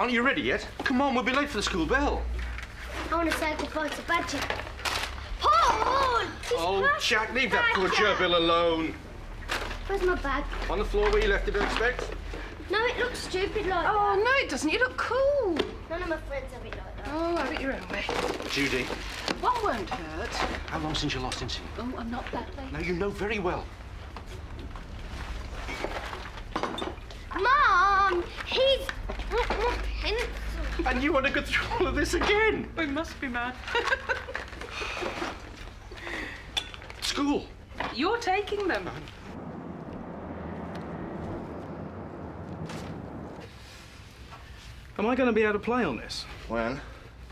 Aren't you ready yet? Come on, we'll be late for the school bell. I want to say goodbye to Badger. Paul! Oh, Jack, leave that poor gerbil alone. Where's my bag? On the floor where you left it, I expect? No, it looks stupid like Oh, that. no, it doesn't. You look cool. None of my friends have it like that. Oh, have it your own way. Judy. One won't hurt. How long since you lost in sea? Oh, I'm not that late. Now, you know very well. Mom! He's... pencil. And you want to go through all of this again? We must be mad. School. You're taking them. Am I going to be able to play on this? When?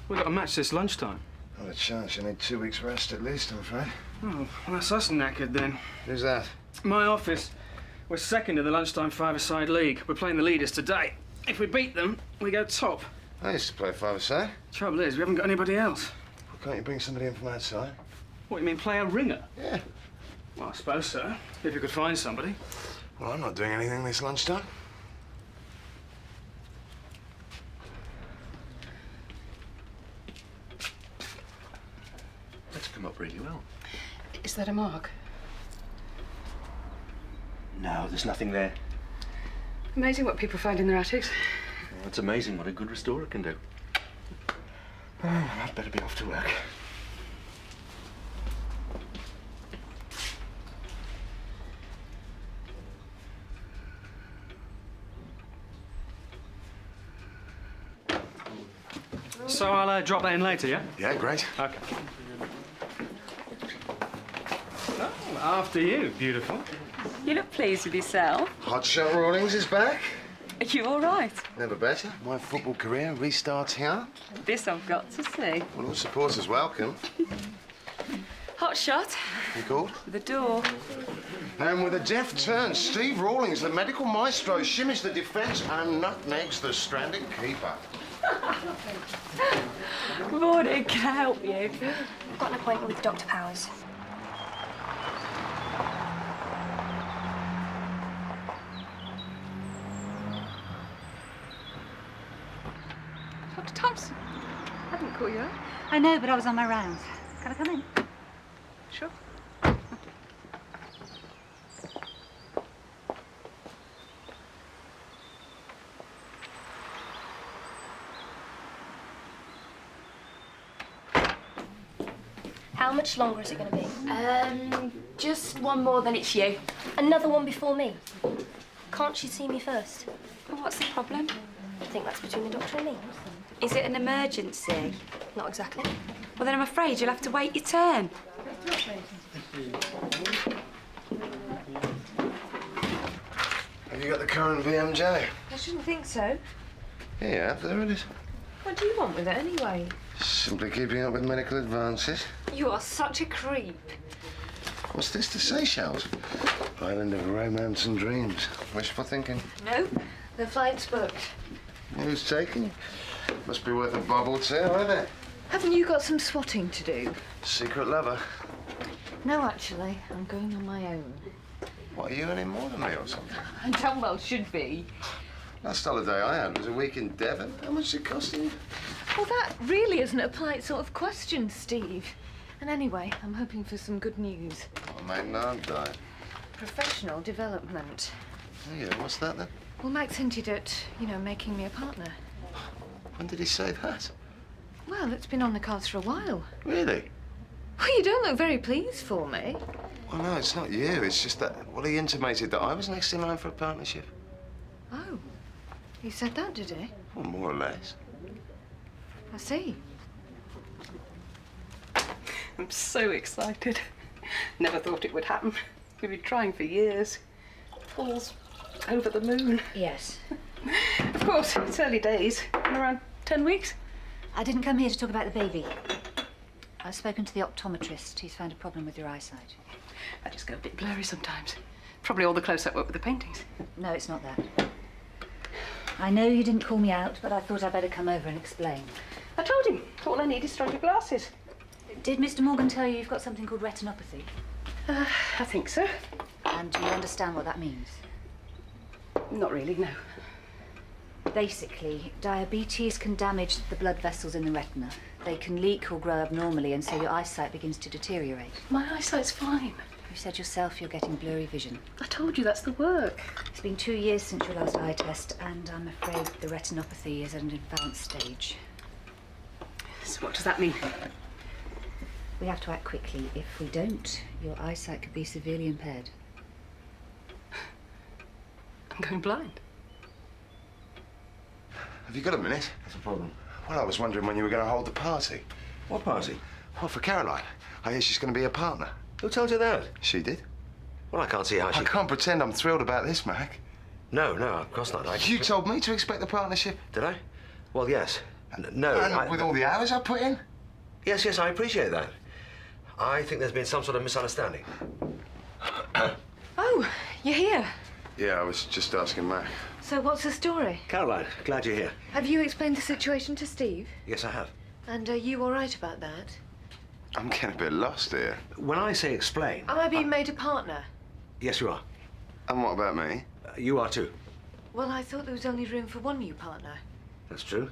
We've got a match this lunchtime. Not a chance. You need 2 weeks rest at least, I'm afraid. Oh, well, that's us knackered then. Who's that? My office. We're second in the lunchtime five-a-side league. We're playing the leaders today. If we beat them, we go top. I used to play five-a-side. Trouble is, we haven't got anybody else. Well, can't you bring somebody in from outside? What, you mean play a ringer? Yeah. Well, I suppose so. If you could find somebody. Well, I'm not doing anything this lunchtime. That's come up really well. Is that a mark? No, there's nothing there. Amazing what people find in their attics. Well, it's amazing what a good restorer can do. Oh, I'd better be off to work. So I'll drop that in later, yeah? Yeah, great. OK. Oh, after you, beautiful. You look pleased with yourself. Hotshot Rawlings is back. Are you all right? Never better. My football career restarts here. This I've got to see. Well, all supporters welcome. Hot shot. You called? The door. And with a deft turn, Steve Rawlings, the medical maestro, shimmies the defence and nutmegs the stranded keeper. Morning, can I help you? I've got an appointment with Dr. Powers. Dr. Thompson. I didn't call you out. I know, but I was on my rounds. Can I come in? Sure. How much longer is it going to be? Just one more, then it's you. Another one before me. Can't she see me first? Well, what's the problem? I think that's between the doctor and me. Is it an emergency? Not exactly. Well, then I'm afraid you'll have to wait your turn. Have you got the current VMJ? I shouldn't think so. Yeah, there it is. What do you want with it anyway? Simply keeping up with medical advances. You are such a creep. What's this, the Seychelles? Island of romance and dreams. Wishful thinking. No, the flight's booked. Who's taking you? Must be worth a bob or two, isn't it? Haven't you got some swatting to do? Secret lover. No, actually. I'm going on my own. What, are you earning more than me or something? I damn well should be. Last holiday I had was a week in Devon. How much did it cost you? Well, that really isn't a polite sort of question, Steve. And anyway, I'm hoping for some good news. Oh, mate, no, I'm dying. Professional development. Oh, yeah, what's that then? Well, Max hinted at, making me a partner. When did he say that? Well, it's been on the cards for a while. Really? Well, you don't look very pleased for me. Well, no, it's not you. It's just that, well, he intimated that I was next in line for a partnership. Oh, he said that, did he? Well, more or less. I see. I'm so excited. Never thought it would happen. We've been trying for years. Paul's over the moon. Yes. Of course, it's early days. In around 10 weeks. I didn't come here to talk about the baby. I've spoken to the optometrist. He's found a problem with your eyesight. I just go a bit blurry sometimes. Probably all the close-up work with the paintings. No, it's not that. I know you didn't call me out, but I thought I'd better come over and explain. I told him. All I need is stronger glasses. Did Mr. Morgan tell you you've got something called retinopathy? I think so. And do you understand what that means? Not really, no. Basically, diabetes can damage the blood vessels in the retina. They can leak or grow abnormally, and so your eyesight begins to deteriorate. My eyesight's fine. You said yourself you're getting blurry vision. I told you that's the work. It's been 2 years since your last eye test, and I'm afraid the retinopathy is at an advanced stage. So what does that mean? We have to act quickly. If we don't, your eyesight could be severely impaired. I'm going blind. Have you got a minute? What's the problem? Well, I was wondering when you were going to hold the party. What party? Well, for Caroline. I hear she's going to be a partner. Who told you that? She did. Well, I can't see how she... I can't pretend I'm thrilled about this, Mac. No, of course not. You told me to expect the partnership. Did I? Well, yes. No. And with all the hours I put in? Yes, I appreciate that. I think there's been some sort of misunderstanding. Oh, you're here. Yeah, I was just asking Mac. So what's the story? Caroline, glad you're here. Have you explained the situation to Steve? Yes, I have. And are you all right about that? I'm getting a bit lost here. When I say explain... Am I being made a partner? Yes, you are. And what about me? You are too. Well, I thought there was only room for one new partner. That's true.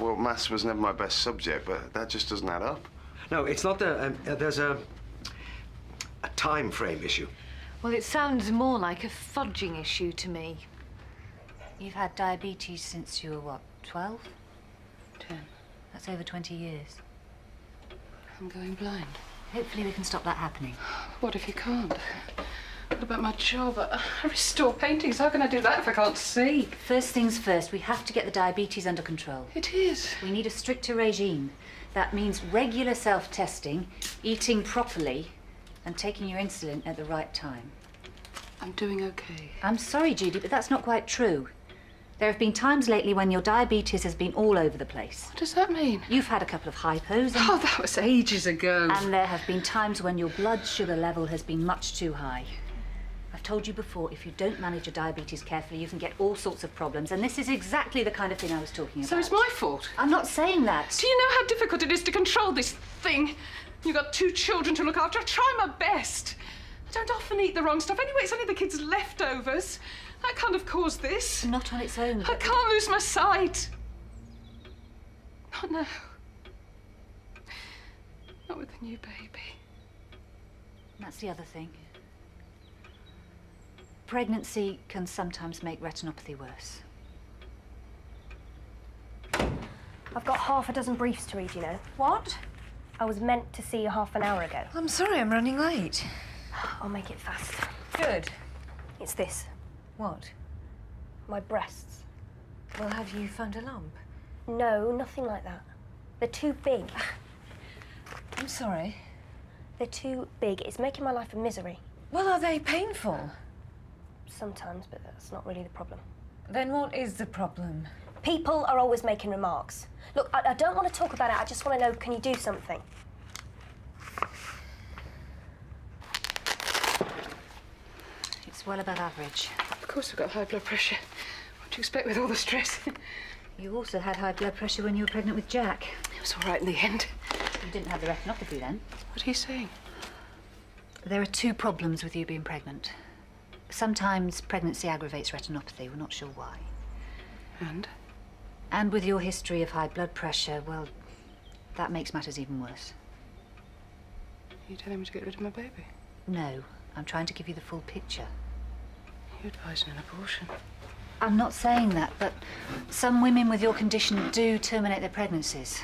Well, maths was never my best subject, but that just doesn't add up. No, it's not the... there's a time frame issue. Well, it sounds more like a fudging issue to me. You've had diabetes since you were, what, 12? 10. That's over 20 years. I'm going blind. Hopefully we can stop that happening. What if you can't? What about my job? I restore paintings. How can I do that if I can't see? First things first, we have to get the diabetes under control. It is. We need a stricter regime. That means regular self-testing, eating properly, and taking your insulin at the right time. I'm doing okay. I'm sorry, Judy, but that's not quite true. There have been times lately when your diabetes has been all over the place. What does that mean? You've had a couple of hypos. Oh, that was ages ago. And there have been times when your blood sugar level has been much too high. I've told you before, if you don't manage your diabetes carefully, you can get all sorts of problems. And this is exactly the kind of thing I was talking about. So it's my fault? I'm not saying that. Do you know how difficult it is to control this thing? You've got 2 children to look after. I try my best. I don't often eat the wrong stuff. Anyway, it's only the kids' leftovers. That can't have caused this. Not on its own. I can't lose my sight. Not now. Not with the new baby. That's the other thing. Pregnancy can sometimes make retinopathy worse. I've got half a dozen briefs to read, you know. What? I was meant to see you half an hour ago. I'm sorry, I'm running late. I'll make it fast. Good. It's this. What? My breasts. Well, have you found a lump? No, nothing like that. They're too big. I'm sorry. They're too big. It's making my life a misery. Well, are they painful? Sometimes, but that's not really the problem. Then what is the problem? People are always making remarks. Look, I don't want to talk about it. I just want to know, can you do something? It's well above average. Of course I've got high blood pressure. What do you expect with all the stress? You also had high blood pressure when you were pregnant with Jack. It was all right in the end. You didn't have the retinopathy then. What are you saying? There are 2 problems with you being pregnant. Sometimes pregnancy aggravates retinopathy. We're not sure why. And? And with your history of high blood pressure, well, that makes matters even worse. Are you telling me to get rid of my baby? No, I'm trying to give you the full picture. You advise an abortion. I'm not saying that, but some women with your condition do terminate their pregnancies.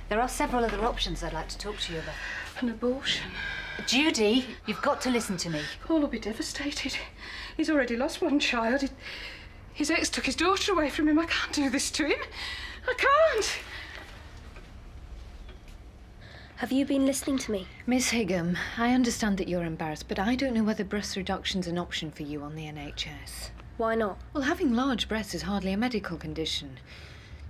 There are several other options I'd like to talk to you about. An abortion? Judy, you've got to listen to me. Paul will be devastated. He's already lost one child. His ex took his daughter away from him. I can't do this to him. I can't. Have you been listening to me? Miss Higham, I understand that you're embarrassed, but I don't know whether breast reduction's an option for you on the NHS. Why not? Well, having large breasts is hardly a medical condition.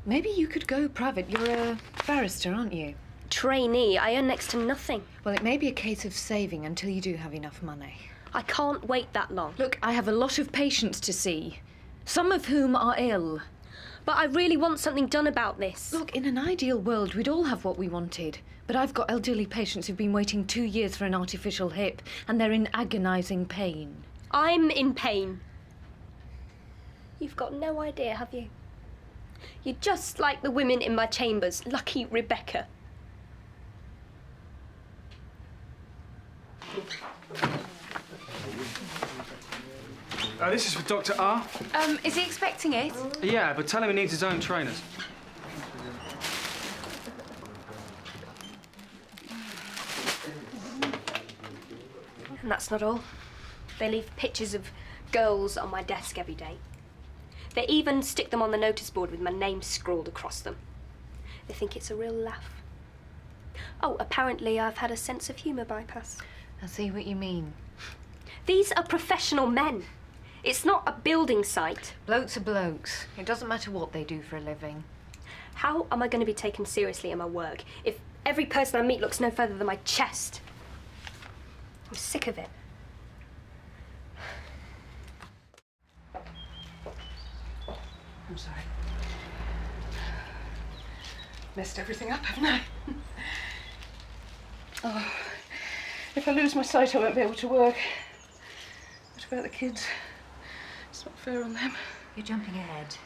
Maybe you could go private. You're a barrister, aren't you? Trainee. I earn next to nothing. Well, it may be a case of saving until you do have enough money. I can't wait that long. Look, I have a lot of patients to see, some of whom are ill. But I really want something done about this. Look, in an ideal world, we'd all have what we wanted. But I've got elderly patients who've been waiting 2 years for an artificial hip, and they're in agonising pain. I'm in pain. You've got no idea, have you? You're just like the women in my chambers. Lucky Rebecca. This is for Dr. R. Is he expecting it? Yeah, but tell him he needs his own trainers. And that's not all. They leave pictures of girls on my desk every day. They even stick them on the notice board with my name scrawled across them. They think it's a real laugh. Oh, apparently I've had a sense of humour bypass. I see what you mean. These are professional men. It's not a building site. Blokes are blokes. It doesn't matter what they do for a living. How am I going to be taken seriously in my work if every person I meet looks no further than my chest? I'm sick of it. I'm sorry. Messed everything up, haven't I? Oh, if I lose my sight, I won't be able to work. What about the kids? It's not fair on them. You're jumping ahead.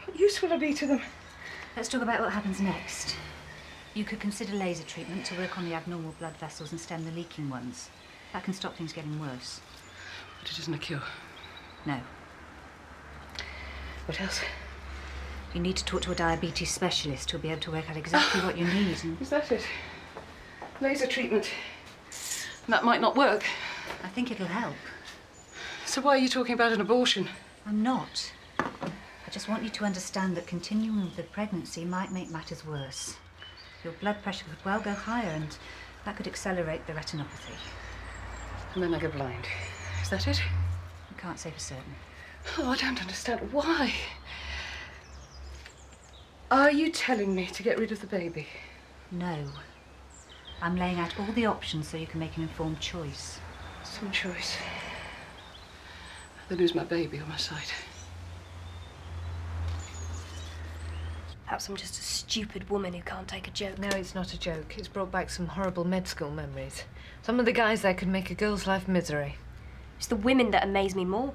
What use will I be to them? Let's talk about what happens next. You could consider laser treatment to work on the abnormal blood vessels and stem the leaking ones. That can stop things getting worse. But it isn't a cure. No. What else? You need to talk to a diabetes specialist who'll be able to work out exactly what you need. And Is that it? Laser treatment. That might not work. I think it'll help. So why are you talking about an abortion? I'm not. I just want you to understand that continuing with the pregnancy might make matters worse. Your blood pressure could well go higher, and that could accelerate the retinopathy. And then I go blind. Is that it? I can't say for certain. Oh, I don't understand. Why? Are you telling me to get rid of the baby? No. I'm laying out all the options so you can make an informed choice. Some choice. I lose my baby or my sight. Perhaps I'm just a stupid woman who can't take a joke. No, it's not a joke. It's brought back some horrible med school memories. Some of the guys there could make a girl's life misery. It's the women that amaze me more.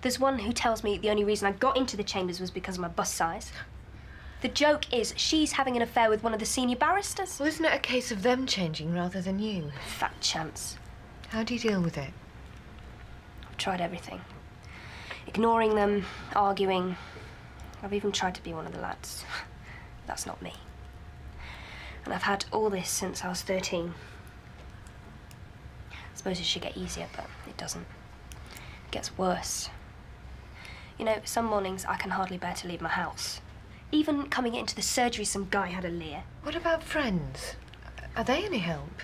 There's one who tells me the only reason I got into the chambers was because of my bust size. The joke is she's having an affair with one of the senior barristers. Well, isn't it a case of them changing rather than you? Fat chance. How do you deal with it? I've tried everything. Ignoring them, arguing. I've even tried to be one of the lads. That's not me. And I've had all this since I was 13. I suppose it should get easier, but it doesn't. It gets worse. You know, some mornings I can hardly bear to leave my house. Even coming into the surgery, some guy had a leer. What about friends? Are they any help?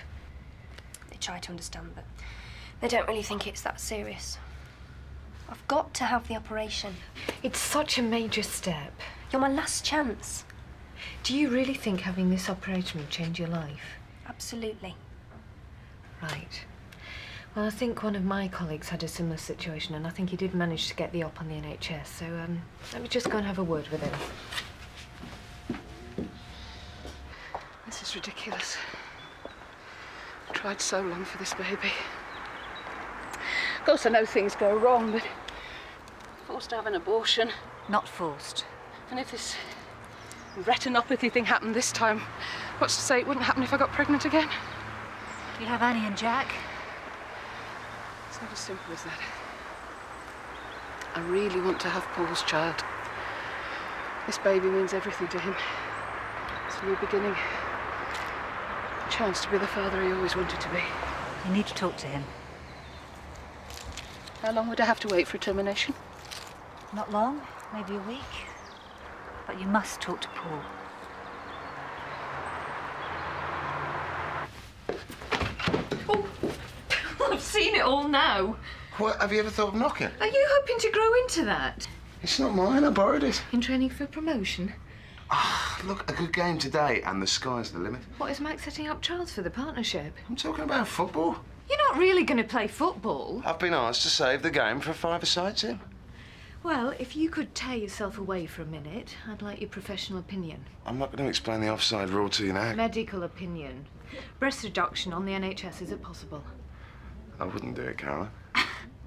They try to understand, but they don't really think it's that serious. I've got to have the operation. It's such a major step. You're my last chance. Do you really think having this operation will change your life? Absolutely. Right. Well, I think one of my colleagues had a similar situation, and I think he did manage to get the op on the NHS, so let me just go and have a word with him. This is ridiculous. I tried so long for this baby. Of course, I know things go wrong, but forced to have an abortion. Not forced. And if this retinopathy thing happened this time, what's to say it wouldn't happen if I got pregnant again? You have Annie and Jack. It's not as simple as that. I really want to have Paul's child. This baby means everything to him. It's a new beginning. A chance to be the father he always wanted to be. You need to talk to him. How long would I have to wait for a termination? Not long, maybe a week. But you must talk to Paul. Oh, I've seen it all now. What, have you ever thought of knocking? Are you hoping to grow into that? It's not mine, I borrowed it. In training for promotion? Look, a good game today and the sky's the limit. What, is Max setting up trials for the partnership? I'm talking about football. You're not really going to play football. I've been asked to save the game for a five-a-side team. Well, if you could tear yourself away for a minute, I'd like your professional opinion. I'm not going to explain the offside rule to you now. Medical opinion. Breast reduction on the NHS, is it possible? I wouldn't do it, Caroline.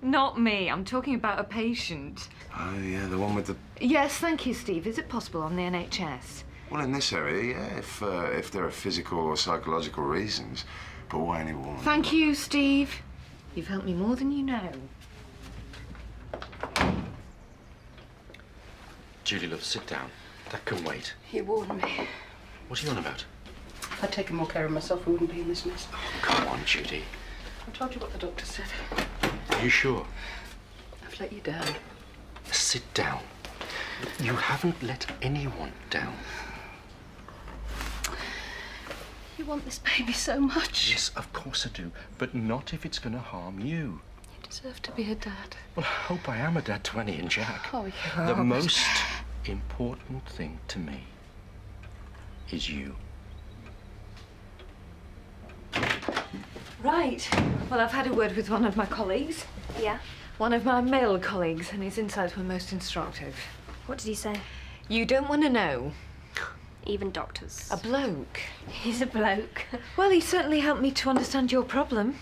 Not me. I'm talking about a patient. Oh, yeah, the one with the... Yes, thank you, Steve. Is it possible on the NHS? Well, in this area, yeah, if there are physical or psychological reasons. But why any woman? Thank you, Steve. You've helped me more than you know. Julie, love, sit down. That can wait. You warned me. What are you on about? If I'd taken more care of myself, we wouldn't be in this mess. Oh, come on, Judy. I told you what the doctor said. Are you sure? I've let you down. Sit down. You haven't let anyone down. You want this baby so much. Yes, of course I do. But not if it's going to harm you. You deserve to be a dad. Well, I hope I am a dad to Annie and Jack. Oh, you The are. most important thing to me is you. Right. Well, I've had a word with one of my colleagues. Yeah? One of my male colleagues, and his insights were most instructive. What did he say? You don't want to know. Even doctors. A bloke. He's a bloke. Well, he certainly helped me to understand your problem.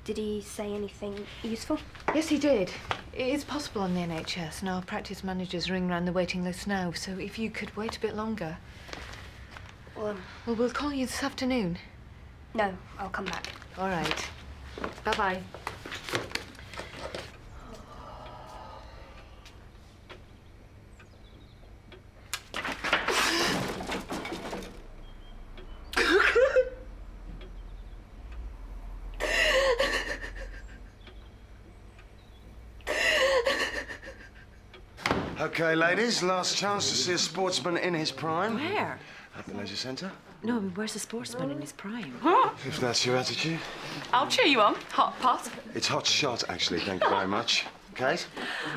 Did he say anything useful? Yes, he did. It is possible on the NHS, and our practice managers ring round the waiting list now, so if you could wait a bit longer. Well, We'll call you this afternoon. no, I'll come back. All right. Bye-bye. OK, ladies, last chance to see a sportsman in his prime. Where? At the leisure centre. No, I mean, where's a sportsman in his prime? If that's your attitude. I'll cheer you on. Hot pot. It's hot shot, actually, thank you very much. Kate?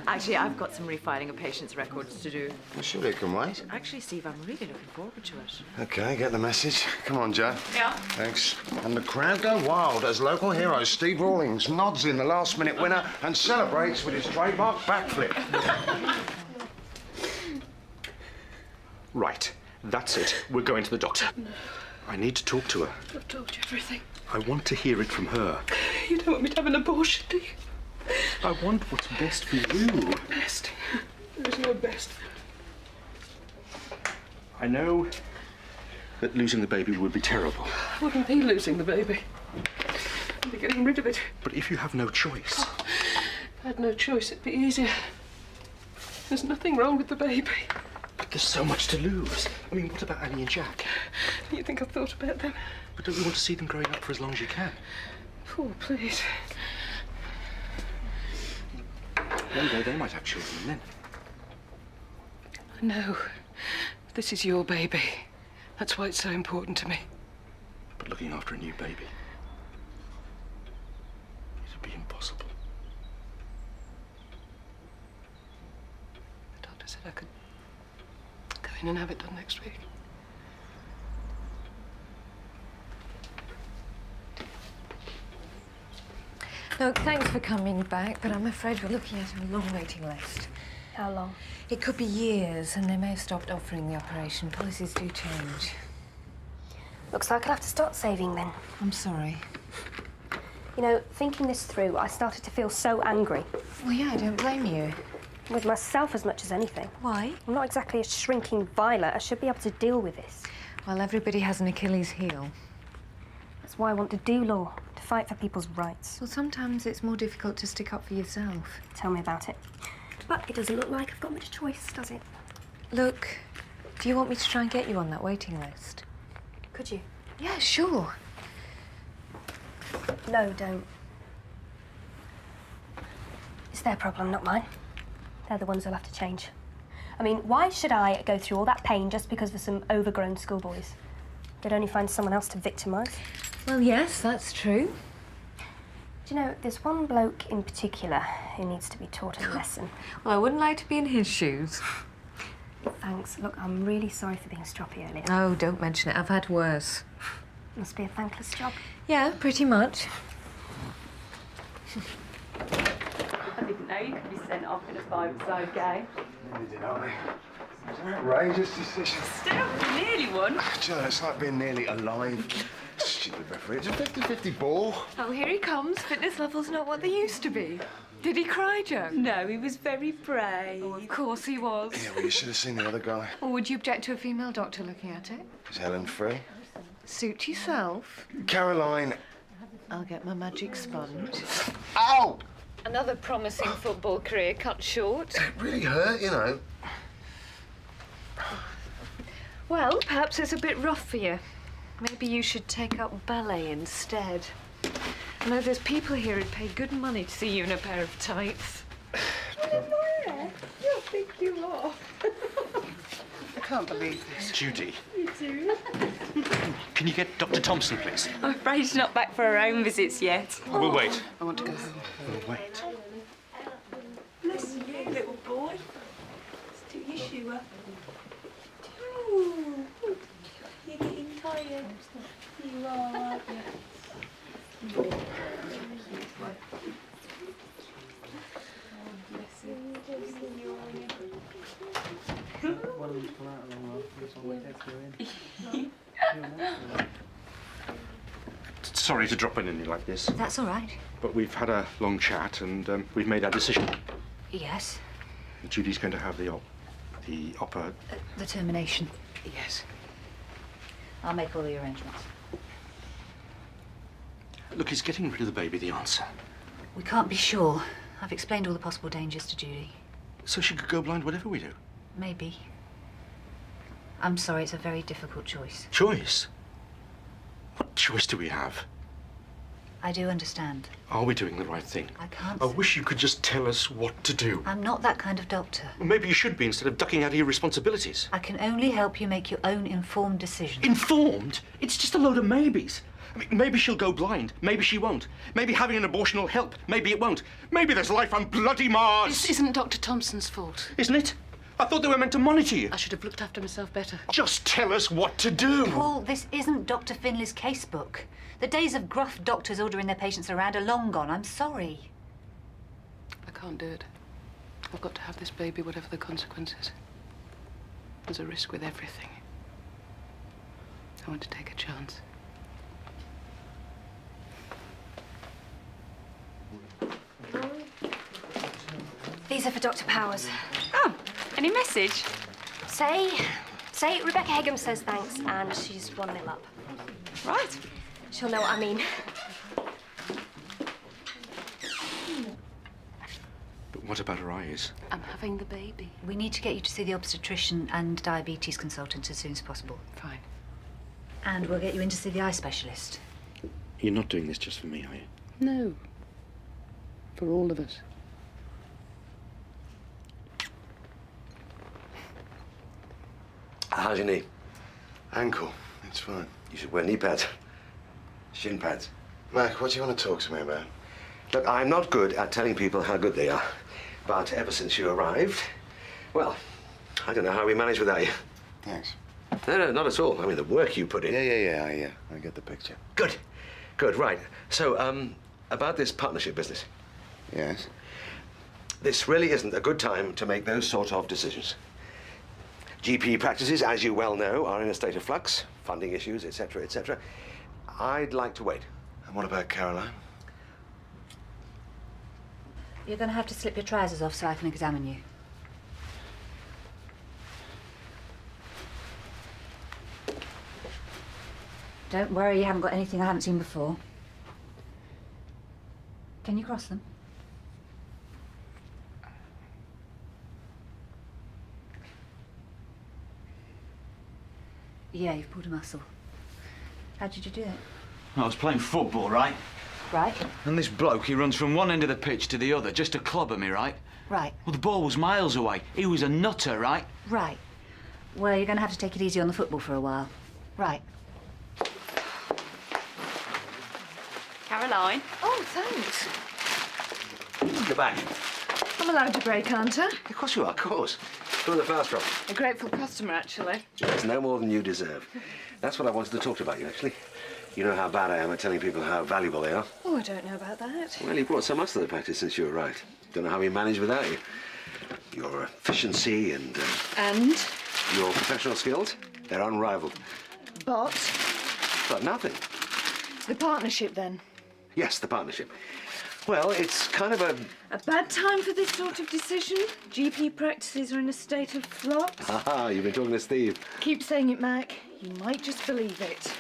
Actually, I've got some refiling of patients' records to do. Well, surely it can wait. Actually, Steve, I'm really looking forward to it. OK, get the message. Come on, Joe. Yeah. Thanks. And the crowd go wild as local hero Steve Rawlings nods in the last-minute winner and celebrates with his trademark backflip. Right. That's it. We're going to the doctor. No. I need to talk to her. I've told you everything. I want to hear it from her. You don't want me to have an abortion, do you? I want what's best for you. Best. There's no best. I know that losing the baby would be terrible. I wouldn't be losing the baby. I'd be getting rid of it. But if you have no choice... If I had no choice, it'd be easier. There's nothing wrong with the baby. But there's so much to lose. I mean, what about Annie and Jack? You think I've thought about them? But don't you want to see them growing up for as long as you can? Oh, please. One day they might have children, and then... I know. This is your baby. That's why it's so important to me. But looking after a new baby... it'd be impossible. The doctor said I could go in and have it done next week. Look, thanks for coming back, but I'm afraid we're looking at a long waiting list. How long? It could be years, and they may have stopped offering the operation. Policies do change. Looks like I'll have to start saving then. I'm sorry. You know, thinking this through, I started to feel so angry. Well, yeah, I don't blame you. With myself as much as anything. Why? I'm not exactly a shrinking violet. I should be able to deal with this. Well, everybody has an Achilles heel. That's why I want to do law, to fight for people's rights. Well, sometimes it's more difficult to stick up for yourself. Tell me about it. But it doesn't look like I've got much choice, does it? Look, do you want me to try and get you on that waiting list? Could you? Yeah, sure. No, don't. It's their problem, not mine. They're the ones who'll have to change. I mean, why should I go through all that pain just because of some overgrown schoolboys? They'd only find someone else to victimise. Well, yes, that's true. Do you know, there's one bloke in particular who needs to be taught a lesson. Well, I wouldn't like to be in his shoes. Thanks. Look, I'm really sorry for being stroppy earlier. Oh, don't mention it. I've had worse. Must be a thankless job. Yeah, pretty much. I didn't know you could be sent off in a five-a-side game. Nearly did, aren't we? It's an outrageous decision. Still, nearly won. Joe, it's like being nearly alive. stupid referee. It's a 50-50 ball. Oh, here he comes. Fitness levels not what they used to be. Did he cry, Jo? No, he was very brave. Oh, of course he was. Yeah, well, you should have seen the other guy. Or would you object to a female doctor looking at it? Is Helen free? Suit yourself. Caroline. I'll get my magic sponge. Ow! Another promising football career cut short. It really hurt, you know. Well, perhaps it's a bit rough for you. Maybe you should take up ballet instead. I know there's people here who'd pay good money to see you in a pair of tights. How big you are. I can't believe this. Judy, You serious? can you get Dr. Thompson, please? I'm afraid she's not back for her own visits yet. We'll wait. I want to go home. We'll wait. Bless you, little boy. Let's do your shoe up. Ooh, you're getting tired. You are, aren't you? Sorry to drop in on you like this, That's all right. but we've had a long chat and we've made our decision. Yes. Judy's going to have the opera. The termination. Yes. I'll make all the arrangements. Look, is getting rid of the baby the answer? We can't be sure. I've explained all the possible dangers to Judy. So she could go blind whatever we do. Maybe. I'm sorry, it's a very difficult choice. Choice? What choice do we have? I do understand. Are we doing the right thing? I can't. I wish you could just tell us what to do. I'm not that kind of doctor. Well, maybe you should be instead of ducking out of your responsibilities. I can only help you make your own informed decision. Informed? It's just a load of maybes. I mean, maybe she'll go blind. Maybe she won't. Maybe having an abortion will help. Maybe it won't. Maybe there's life on bloody Mars. This isn't Dr. Thompson's fault. Isn't it? I thought they were meant to monitor you. I should have looked after myself better. Just tell us what to do. Paul, this isn't Dr. Finley's casebook. The days of gruff doctors ordering their patients around are long gone. I'm sorry. I can't do it. I've got to have this baby, whatever the consequences. There's a risk with everything. I want to take a chance. These are for Dr. Powers. Oh, any message? Say Rebecca Hegum says thanks and she's 1-0 up. Right. She'll know what I mean. But what about her eyes? I'm having the baby. We need to get you to see the obstetrician and diabetes consultant as soon as possible. Fine. And we'll get you in to see the eye specialist. You're not doing this just for me, are you? No. For all of us. How's your knee? Ankle. It's fine. You should wear knee pads. Shin pads. Mac, what do you want to talk to me about? Look, I'm not good at telling people how good they are. But ever since you arrived, well, I don't know how we manage without you. Thanks. No, not at all. I mean, the work you put in. Yeah. I get the picture. Good. Good, right. So, about this partnership business. Yes? This really isn't a good time to make those sort of decisions. GP practices, as you well know, are in a state of flux, funding issues, etc., etc. I'd like to wait. And what about Caroline? You're going to have to slip your trousers off so I can examine you. Don't worry, you haven't got anything I haven't seen before. Can you cross them? Yeah, you've pulled a muscle. How did you do it? I was playing football, right? Right. And this bloke, he runs from one end of the pitch to the other just to clobber me, right? Right. Well, the ball was miles away. He was a nutter, right? Right. Well, you're going to have to take it easy on the football for a while. Right. Caroline. Oh, thanks. You're back. I'm allowed to break, aren't I? Of course you are, of course. Who the fast drop? A grateful customer, actually. It's no more than you deserve. That's what I wanted to talk about you, actually. You know how bad I am at telling people how valuable they are. Oh, I don't know about that. Well, you brought so much to the practice since you arrived. Don't know how we manage without you. Your efficiency and your professional skills, they're unrivaled. But But nothing. The partnership, then? Yes, the partnership. Well, it's kind of a... A bad time for this sort of decision? GP practices are in a state of flux. Aha, you've been talking to Steve. Keep saying it, Mac. You might just believe it.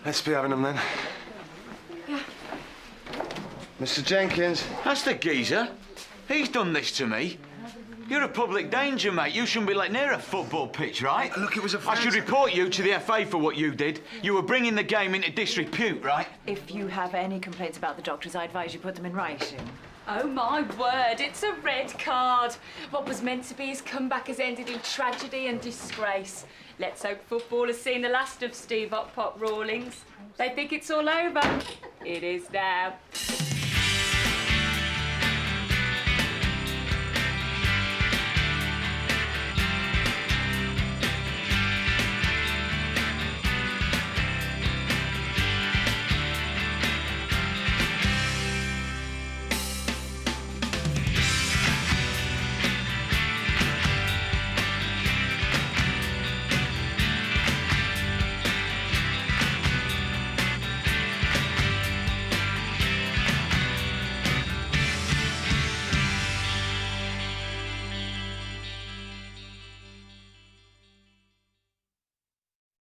Let's be having them then. Yeah. Mr. Jenkins. That's the geezer. He's done this to me. You're a public danger, mate. You shouldn't be let near a football pitch, right? Look, it was a I should report you to the FA for what you did. You were bringing the game into disrepute, right? If you have any complaints about the doctors, I advise you put them in writing. Oh my word, it's a red card. What was meant to be his comeback has ended in tragedy and disgrace. Let's hope football has seen the last of Steve Hot Pot Rawlings. They think it's all over. It is now.